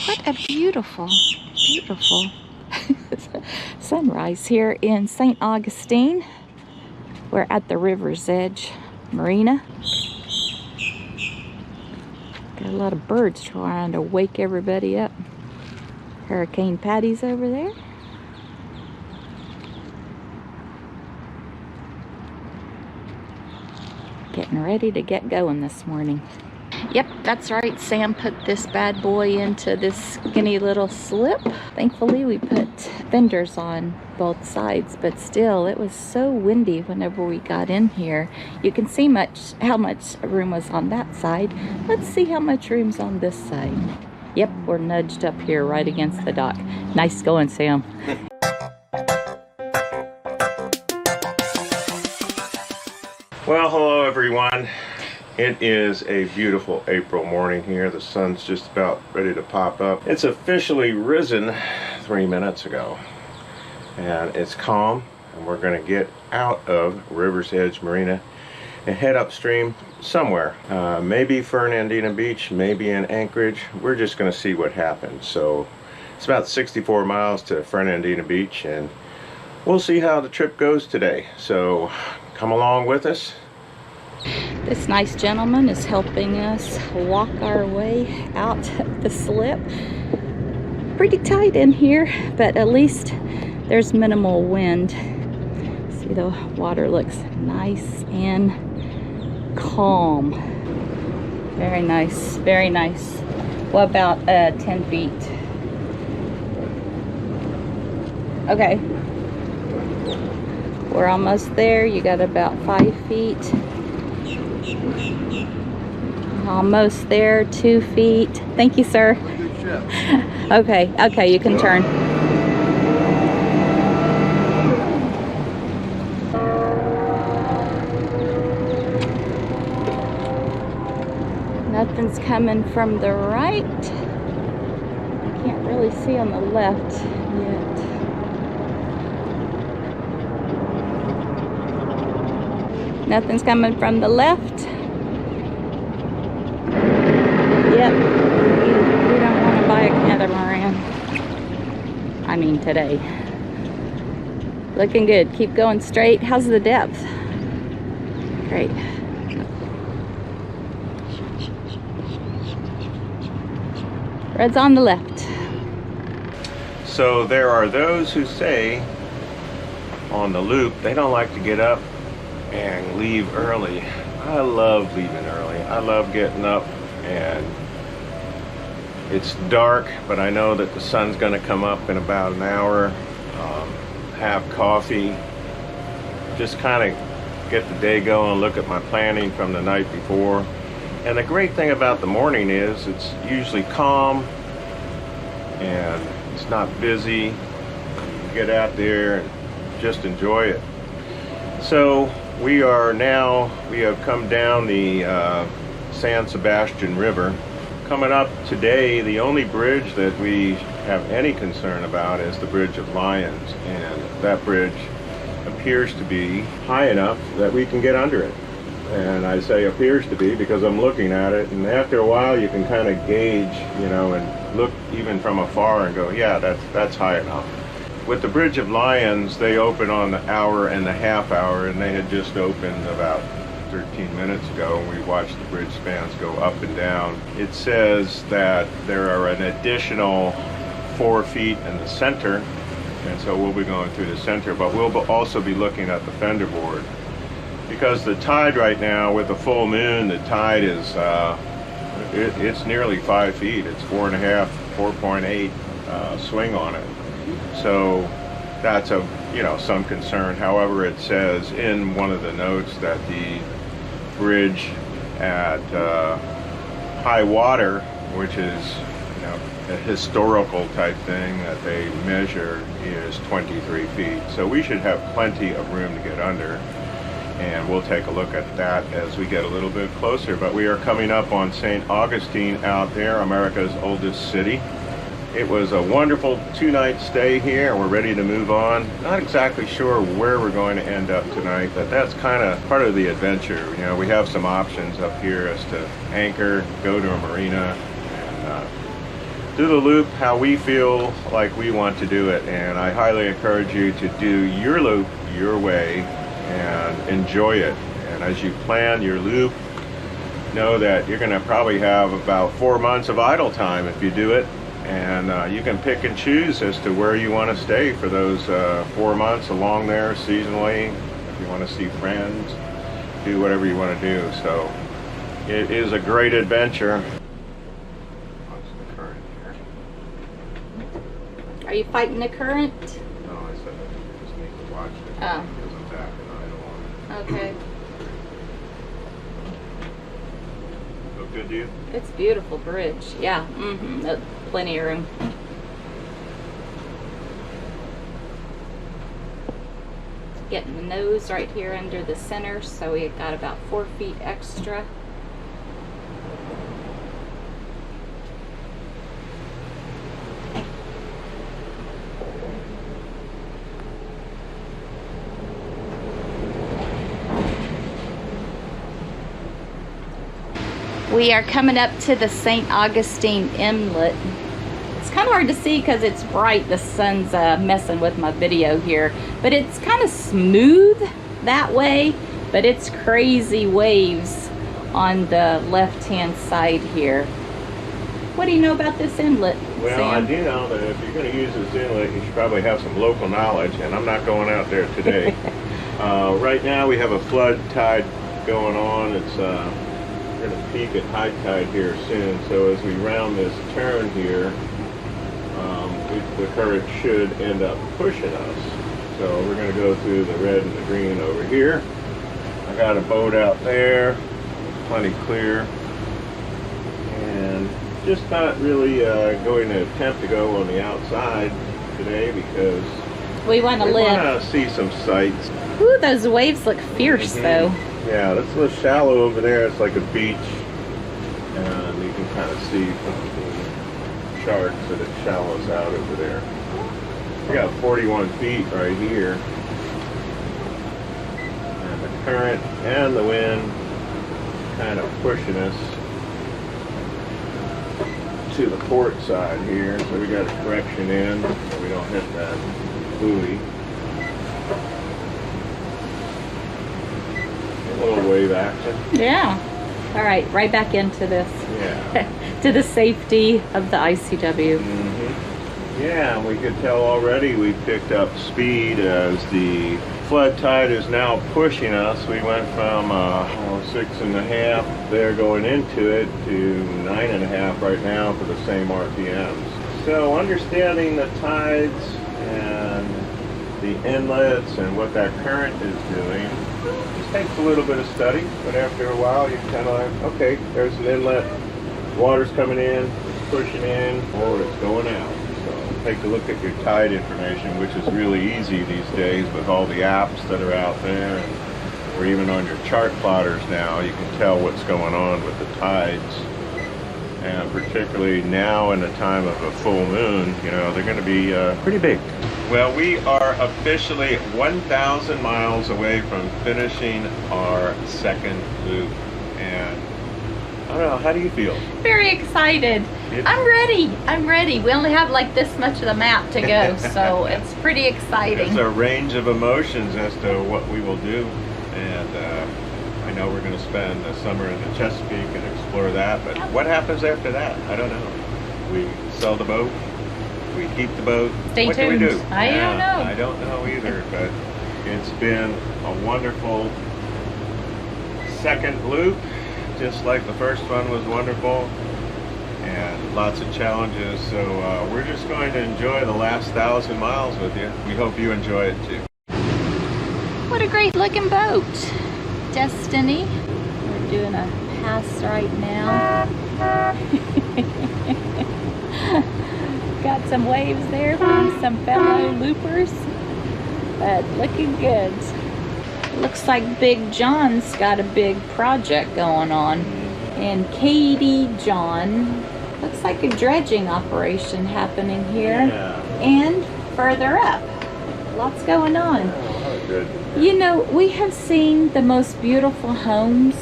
What a beautiful, beautiful sunrise here in St. Augustine. We're at the Rivers Edge Marina. Got a lot of birds trying to wake everybody up. Hurricane Patty's over there. Getting ready to get going this morning. Yep, that's right. Sam put this bad boy into this skinny little slip. Thankfully, we put fenders on both sides, but still, it was so windy whenever we got in here. You can see how much room was on that side. Let's see how much room's on this side. Yep, we're nudged up here right against the dock. Nice going, Sam. Well, hello everyone. It is a beautiful April morning here. The sun's just about ready to pop up. It's officially risen 3 minutes ago. And it's calm, and we're going to get out of Rivers Edge Marina and head upstream somewhere. Maybe Fernandina Beach, maybe in Anchorage. We're just going to see what happens. So it's about 64 miles to Fernandina Beach, and we'll see how the trip goes today. So come along with us. This nice gentleman is helping us walk our way out the slip. Pretty tight in here, but at least there's minimal wind. See, the water looks nice and calm. Very nice, very nice. What about 10 feet? Okay. We're almost there. You got about 5 feet. Almost there, 2 feet. Thank you, sir. Okay, you can turn. Nothing's coming from the right. I can't really see on the left yet. Nothing's coming from the left. Yep, we don't want to buy a catamaran. I mean today. Looking good. Keep going straight. How's the depth? Great. Red's on the left. So there are those who say on the loop they don't like to get up and leave early. I love leaving early. I love getting up, and it's dark, but I know that the sun's going to come up in about an hour. Have coffee, just kind of get the day going, look at my planning from the night before. And the great thing about the morning is it's usually calm and it's not busy. You get out there and just enjoy it. So we have come down the San Sebastian River. Coming up today, the only bridge that we have any concern about is the Bridge of Lions, and that bridge appears to be high enough that we can get under it. And I say appears to be because I'm looking at it, and after a while you can kind of gauge, and look even from afar and go, yeah, that's high enough. With the Bridge of Lions, they open on the hour and a half hour, and they had just opened about 13 minutes ago, and we watched the bridge spans go up and down. It says that there are an additional 4 feet in the center, and so we'll be going through the center, but we'll also be looking at the fender board. Because the tide right now, with the full moon, the tide is, it's nearly 5 feet. It's 4.5, 4.8 swing on it. So that's some concern. However, it says in one of the notes that the bridge at high water, which is a historical type thing that they measure, is 23 feet. So we should have plenty of room to get under, and we'll take a look at that as we get a little bit closer. But we are coming up on St. Augustine out there, America's oldest city. It was a wonderful 2-night stay here, and we're ready to move on. Not exactly sure where we're going to end up tonight, but that's kind of part of the adventure. We have some options up here as to anchor, go to a marina, and do the loop how we feel like we want to do it, and I highly encourage you to do your loop your way and enjoy it. And as you plan your loop, know that you're going to probably have about 4 months of idle time if you do it, and you can pick and choose as to where you want to stay for those 4 months along there seasonally. If you want to see friends, do whatever you want to do. So it is a great adventure. Are you fighting the current? No, I said I just need to watch it because I'm backing idle on it. Okay. Look good to you? It's a beautiful bridge. Yeah. Plenty of room. Getting the nose right here under the center, so we got about 4 feet extra. We are coming up to the St. Augustine Inlet. It's kind of hard to see because it's bright. The sun's messing with my video here. But it's kind of smooth that way, but it's crazy waves on the left-hand side here. What do you know about this inlet, Well, Sam? I do know that if you're going to use this inlet, you should probably have some local knowledge, and I'm not going out there today. Right now we have a flood tide going on. It's we're going to peak at high tide here soon, so as we round this turn here, the current should end up pushing us. So we're going to go through the red and the green over here. I got a boat out there, plenty clear, and just not really going to attempt to go on the outside today because we want to live. We want to see some sights. Ooh, those waves look fierce though. Yeah, that's a little shallow over there. It's like a beach, and you can kind of see from the charts that it shallows out over there. We got 41 feet right here, and the current and the wind kind of pushing us to the port side here, so we got a correction in so we don't hit that buoy. A little wave action. Yeah. All right, right back into this. Yeah. To the safety of the ICW. Yeah, we could tell already we picked up speed as the flood tide is now pushing us. We went from 6.5 there going into it to 9.5 right now for the same RPMs. So understanding the tides and the inlets and what that current is doing just takes a little bit of study, but after a while you kind of like, okay, there's an inlet, water's coming in, it's pushing in, or it's going out. So take a look at your tide information, which is really easy these days with all the apps that are out there, or even on your chart plotters now, you can tell what's going on with the tides. And particularly now in the time of a full moon, you know, they're going to be pretty big. Well, we are officially 1,000 miles away from finishing our second loop. And I don't know, how do you feel? Very excited. I'm ready. I'm ready. We only have like this much of the map to go, so it's pretty exciting. It's a range of emotions as to what we will do. And I know we're going to spend the summer in the Chesapeake and explore that, but what happens after that? I don't know. We sell the boat, we keep the boat. Stay what tuned. do we do? I don't know. I don't know either, but it's been a wonderful second loop, just like the first one was wonderful, and lots of challenges. So we're just going to enjoy the last 1,000 miles with you. We hope you enjoy it too. What a great looking boat. Destiny. We're doing a pass right now. Got some waves there from some fellow loopers, but looking good. Looks like Big John's got a big project going on. And Katie John, looks like a dredging operation happening here. Yeah. And further up. Lots going on. Oh, good. You know, we have seen the most beautiful homes,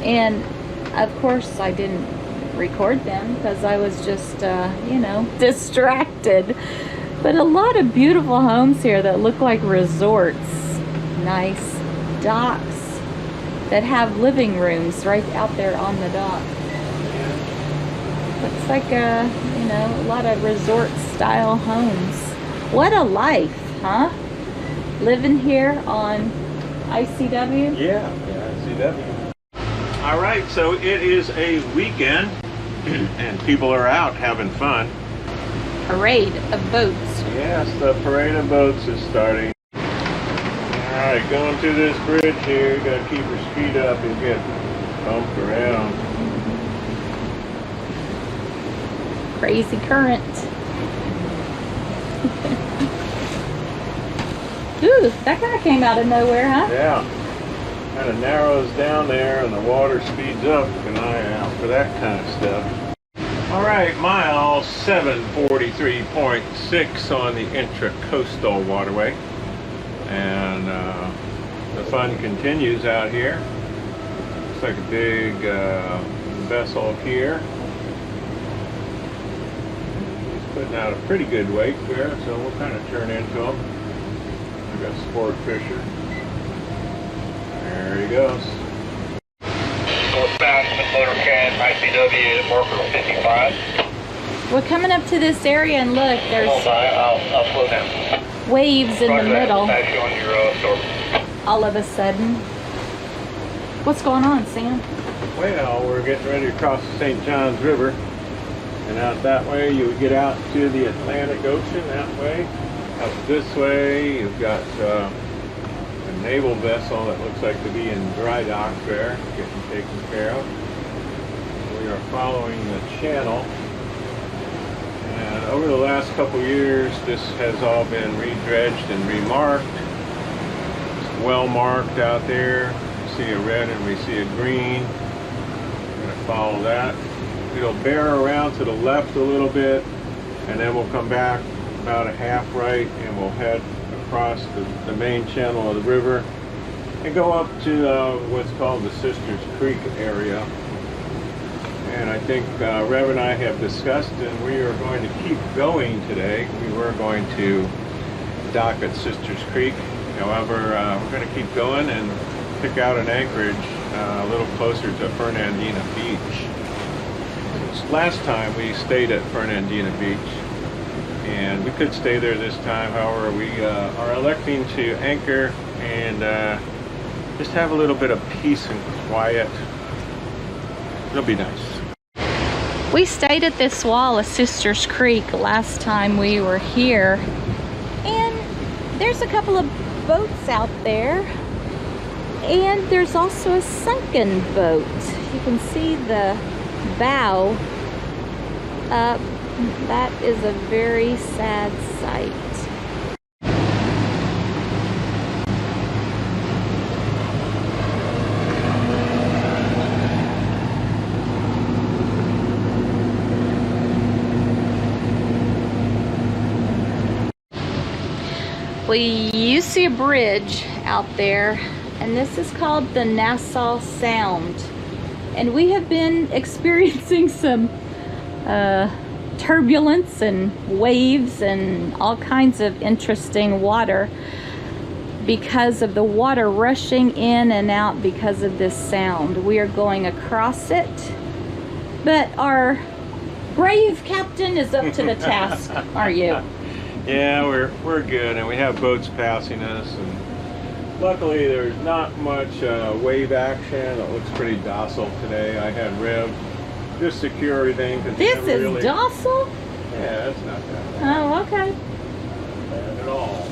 and of course I didn't record them because I was just, you know, distracted. But a lot of beautiful homes here that look like resorts. Nice docks that have living rooms right out there on the dock. Looks like a, you know, a lot of resort style homes. What a life, huh? Living here on ICW? Yeah, ICW. All right, so it is a weekend and people are out having fun. Parade of boats. Yes, the parade of boats is starting. All right, going through this bridge here, gotta keep your speed up and get bumped around. Crazy current. Ooh, that kind of came out of nowhere, huh? Yeah, kind of narrows down there and the water speeds up. Keep an eye out for that kind of stuff. All right, mile 743.6 on the intracoastal waterway. And the fun continues out here. Looks like a big vessel here. He's putting out a pretty good wake there, so we'll kind of turn into him. We've got sport fisher. There he goes. Northbound motor cat ICW marker 55. We're coming up to this area and look, there's I'll slow down. waves in the middle. Back on your All of a sudden. What's going on, Sam? Well, we're getting ready to cross the St. Johns River. And out that way, you would get out to the Atlantic Ocean that way. Out this way, you've got a naval vessel that looks like to be in dry dock there, getting taken care of. We are following the channel. And over the last couple years, this has all been redredged and remarked. It's well marked out there. We see a red and we see a green. We're going to follow that. It'll bear around to the left a little bit, and then we'll come back about a half right, and we'll head across the main channel of the river and go up to what's called the Sisters Creek area. And I think Rev and I have discussed, and we are going to keep going today. We were going to dock at Sisters Creek. However, we're going to keep going and pick out an anchorage a little closer to Fernandina Beach. Last time we stayed at Fernandina Beach, and we could stay there this time. However, we are electing to anchor and just have a little bit of peace and quiet. It'll be nice. We stayed at this wall of Sisters Creek last time we were here, and there's a couple of boats out there, and there's also a sunken boat. You can see the bow up. That is a very sad sight. You see a bridge out there, and this is called the Nassau Sound. And we have been experiencing some turbulence and waves and all kinds of interesting water because of the water rushing in and out because of this sound. We are going across it, but our brave captain is up to the task, are you? Yeah, we're good, and we have boats passing us, and luckily there's not much wave action. It looks pretty docile today. I had Rev just secure everything. This is really docile? Yeah, it's not that bad. Oh, okay. Not bad at all.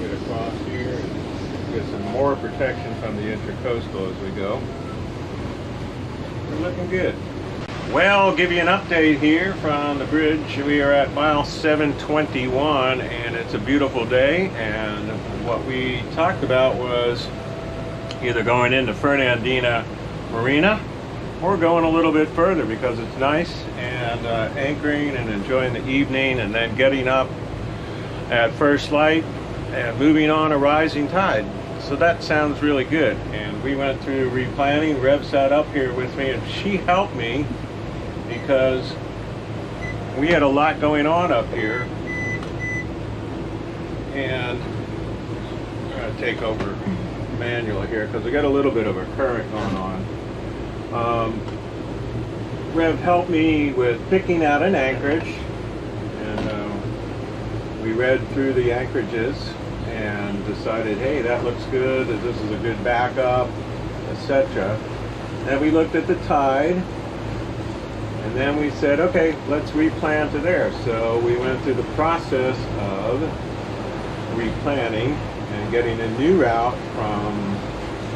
Get across here and get some more protection from the intracoastal as we go. We're looking good. Well, I'll give you an update here from the bridge. We are at mile 721, and it's a beautiful day, and what we talked about was either going into Fernandina Marina or going a little bit further because it's nice, and anchoring and enjoying the evening, and then getting up at first light and moving on a rising tide. So that sounds really good. And we went through replanning. Rev sat up here with me and she helped me because we had a lot going on up here. And I'm going to take over manual here because we got a little bit of a current going on. Rev helped me with picking out an anchorage, and we read through the anchorages and decided, hey, that looks good, that this is a good backup, etc. Then we looked at the tide, and then we said, okay, let's replan to there. So we went through the process of replanning and getting a new route from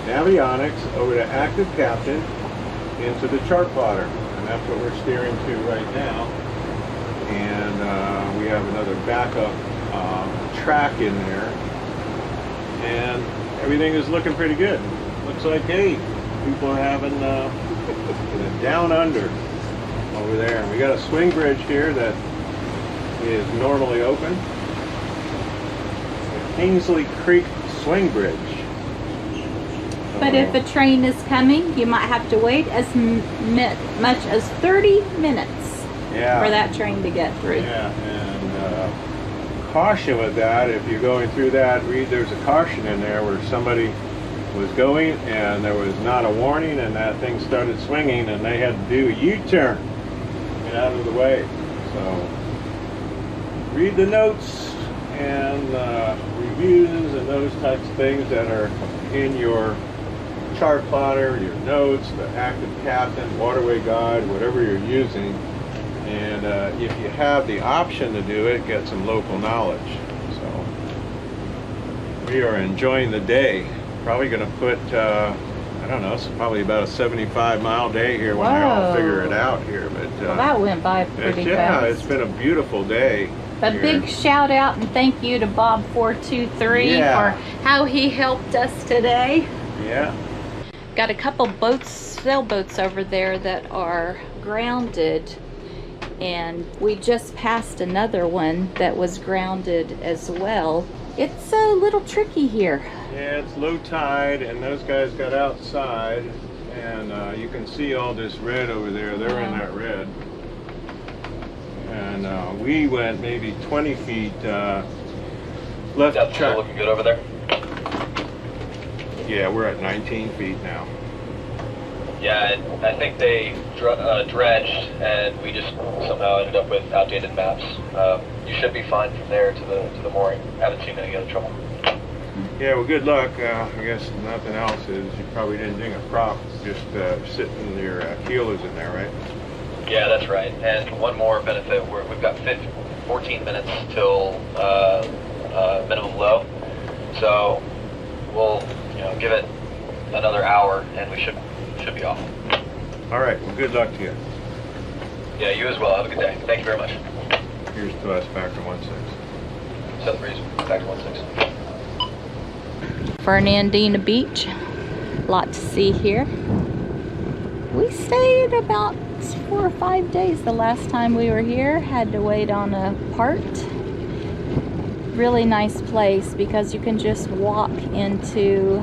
Navionics over to Active Captain into the chart plotter, and that's what we're steering to right now. And we have another backup track in there, and everything is looking pretty good. Looks like, hey, people are having down under over there. And we got a swing bridge here that is normally open. Kingsley Creek Swing Bridge. But if a train is coming, you might have to wait as much as 30 minutes for that train to get through. Yeah, and caution with that, if you're going through that, there's a caution in there where somebody was going and there was not a warning and that thing started swinging and they had to do a U-turn, get out of the way. So read the notes and reviews and those types of things that are in your chart plotter, your notes, the Active Captain, Waterway Guide, whatever you're using. And if you have the option to do it, get some local knowledge. So we are enjoying the day. Probably going to put, I don't know, it's probably about a 75-mile day here when they all figure it out here. But well, that went by pretty fast. Yeah, it's been a beautiful day. A big shout out and thank you to Bob 423 for how he helped us today. Yeah. Got a couple boats, sailboats over there that are grounded, and we just passed another one that was grounded as well. It's a little tricky here. Yeah, it's low tide and those guys got outside, and you can see all this red over there. They're in that red. And we went maybe 20 feet left That's track. looking good over there. Yeah, we're at 19 feet now. Yeah, I think they dredged, and we just somehow ended up with outdated maps. You should be fine from there to the mooring. Haven't seen any other trouble. Yeah, well, good luck. I guess nothing else is you probably didn't ding a prop, just sitting your keelers in there, right? Yeah, that's right. And one more benefit, we've got 14 minutes till minimum low, so we'll give it another hour, and we should be off. All right. Well, good luck to you. Yeah, you as well. Have a good day. Thank you very much. Here's to us back to 16. Set the breeze. Back to 16. Fernandina Beach. A lot to see here. We stayed about 4 or 5 days the last time we were here. Had to wait on a part. Really nice place because you can just walk into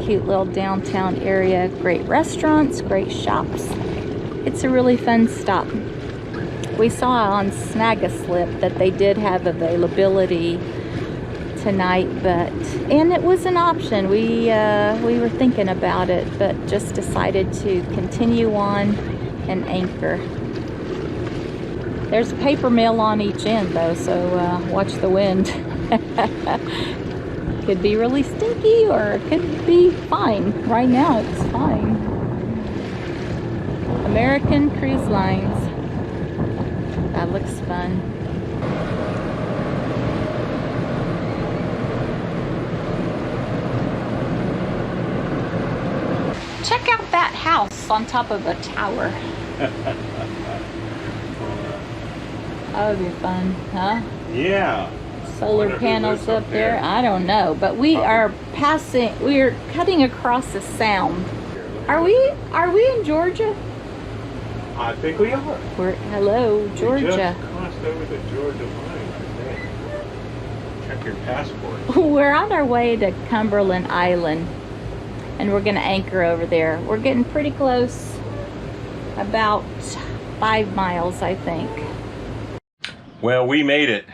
cute little downtown area. Great restaurants, great shops. It's a really fun stop. We saw on Snag-a-Slip that they did have availability tonight, and it was an option. We were thinking about it, but just decided to continue on and anchor. There's paper mail on each end though, so watch the wind. Could be really stinky or it could be fine. Right now it's fine. American Cruise Lines. That looks fun. Check out that house on top of a tower. That would be fun, huh? Yeah. Solar panels up there. I don't know, but we are cutting across the sound. Are we in Georgia? I think we are. Hello, Georgia. We just crossed over the Georgia line right there. Check your passport. We're on our way to Cumberland Island, and we're gonna anchor over there. We're getting pretty close, about 5 miles, I think. Well, we made it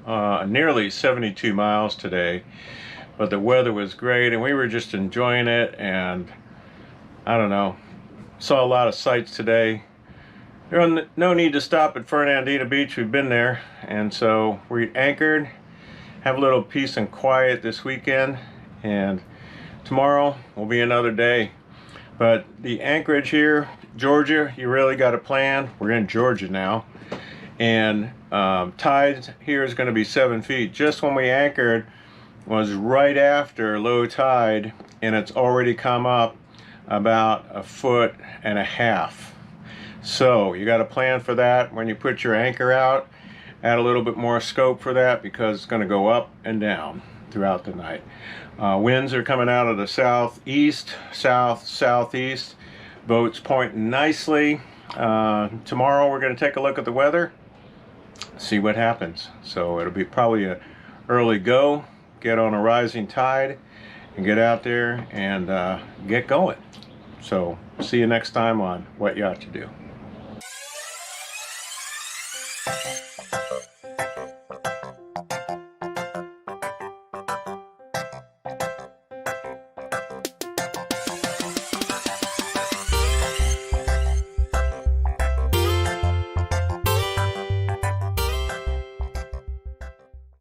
nearly 72 miles today, but the weather was great and we were just enjoying it, and I don't know, saw a lot of sights today. There's no need to stop at Fernandina Beach. We've been there, and so we anchored, have a little peace and quiet this weekend, and tomorrow will be another day. But the anchorage here, Georgia, you really got to plan. We're in Georgia now, and tide here is going to be 7 feet. Just when we anchored was right after low tide, and it's already come up about 1.5 feet. So you got to plan for that when you put your anchor out. Add a little bit more scope for that, because it's going to go up and down throughout the night. Winds are coming out of the southeast, southeast. Boats pointing nicely. Tomorrow we're going to take a look at the weather, see what happens. So it'll be probably an early go, get on a rising tide, and get out there and get going. So see you next time on What Yacht To Do.